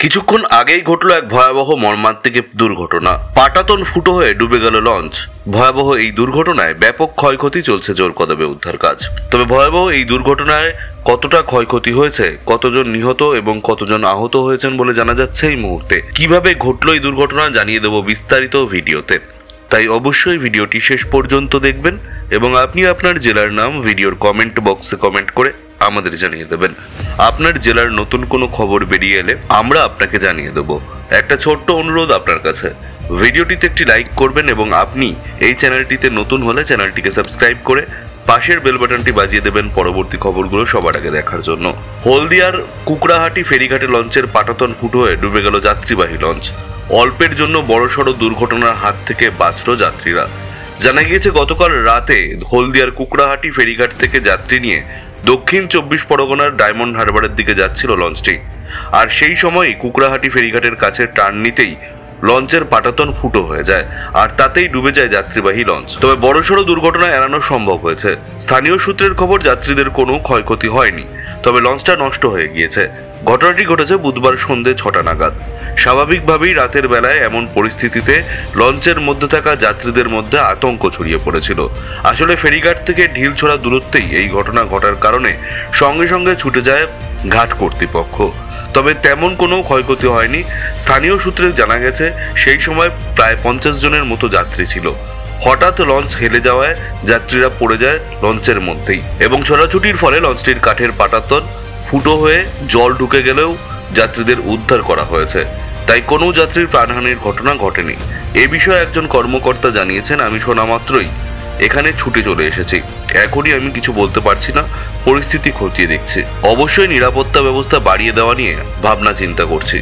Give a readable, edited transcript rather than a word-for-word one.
কিছুক্ষণ আগেই ঘটল এক ভয়াবহ মর্মান্তিক দুর্ঘটনা। পাটাতন ফুটো হয়ে ডুবে গেল লঞ্চ। ভয়াবহ এই দুর্ঘটনায় ব্যাপক ক্ষয়ক্ষতি, চলছে জোর কদমে উদ্ধার কাজ। তবে ভয়াবহ এই দুর্ঘটনায় কতটা ক্ষয়ক্ষতি হয়েছে, কতজন নিহত এবং কতজন আহত হয়েছেন বলে জানা যাচ্ছে এই মুহূর্তে। কিভাবে ঘটল এই দুর্ঘটনা জানিয়ে দেব বিস্তারিত ভিডিওতে, তাই অবশ্যই ভিডিওটি শেষ পর্যন্ত দেখবেন এবং আপনি আপনার জেলার নাম ভিডিওর কমেন্ট বক্সে কমেন্ট করে আমাদের জানিয়ে দেবেন। আপনার জেলার নতুন কোনো খবর বেরিয়ে এলে আমরা আপনাকে জানিয়ে দেব। একটা ছোট্ট অনুরোধ আপনার কাছে, ভিডিওটিতে একটি লাইক করবেন এবং আপনি এই চ্যানেলটিতে নতুন হলে চ্যানেলটিকে সাবস্ক্রাইব করে পাশের বেল বাটনটি বাজিয়ে দেবেন পরবর্তী খবরগুলো সবার আগে দেখার জন্য। হলদিয়ার কুকড়াহাটি ফেরিঘাটে লঞ্চের পাটাতন ফুটো হয়ে ডুবে গেল যাত্রীবাহী লঞ্চ। অল্পের জন্য বড়সড় দুর্ঘটনার হাত থেকে বাঁচল যাত্রীরা। জানা গিয়েছে গতকাল রাতে হলদিয়ার কুকড়াহাটি ফেরিঘাট থেকে যাত্রী নিয়ে দক্ষিণ 24 পরগনার ডায়মন্ড হারবারের দিকে যাচ্ছিল লঞ্চটি। আর সেই সময়ই কুকড়াহাটি ফেরিঘাটের কাছে টার্ন নিতেই লঞ্চের পাটাতন ফুটো হয়ে যায়, আর তাতেই ডুবে যায় যাত্রীবাহী লঞ্চ। তবে বড়সড় দুর্ঘটনা এড়ানো সম্ভব হয়েছে। স্থানীয় সূত্রের খবর, যাত্রীদের কোনো ক্ষয়ক্ষতি হয়নি, তবে লঞ্চটা নষ্ট হয়ে গিয়েছে। ঘটনাটি ঘটেছে বুধবার সন্ধ্যে 6টা নাগাদ। স্বাভাবিকভাবেই রাতের বেলায় এমন পরিস্থিতিতে লঞ্চের মধ্যে থাকা যাত্রীদের মধ্যে আতঙ্ক ছড়িয়ে পড়েছিল। আসলে ফেরিঘাট থেকে ঢিল ছোড়া দূরত্বেই এই ঘটনা ঘটার কারণে সঙ্গে সঙ্গে ছুটে যায় ঘাট কর্তৃপক্ষ। তবে তেমন কোনো ক্ষয়ক্ষতি হয়নি। স্থানীয় সূত্রে জানা গেছে সেই সময় প্রায় 50 জনের মতো যাত্রী ছিল। হঠাৎ লঞ্চ হেলে যাওয়ায় যাত্রীরা পড়ে যায় লঞ্চের মধ্যেই এবং ছোটাছুটির ফলে লঞ্চটির কাঠের পাটাতন ফুটো হয়ে জল ঢুকে গেলেও যাত্রীদের উদ্ধার করা হয়েছে। তাই কোনো যাত্রীর প্রাণহানির ঘটনা ঘটেনি। এ বিষয়ে একজন কর্মকর্তা জানিয়েছেন, আমি শোনা মাত্রই এখানে ছুটে চলে এসেছি। এখনই আমি কিছু বলতে পারছি না, পরিস্থিতি খতিয়ে দেখছি। অবশ্যই নিরাপত্তা ব্যবস্থা বাড়িয়ে দেওয়া নিয়ে ভাবনা চিন্তা করছি।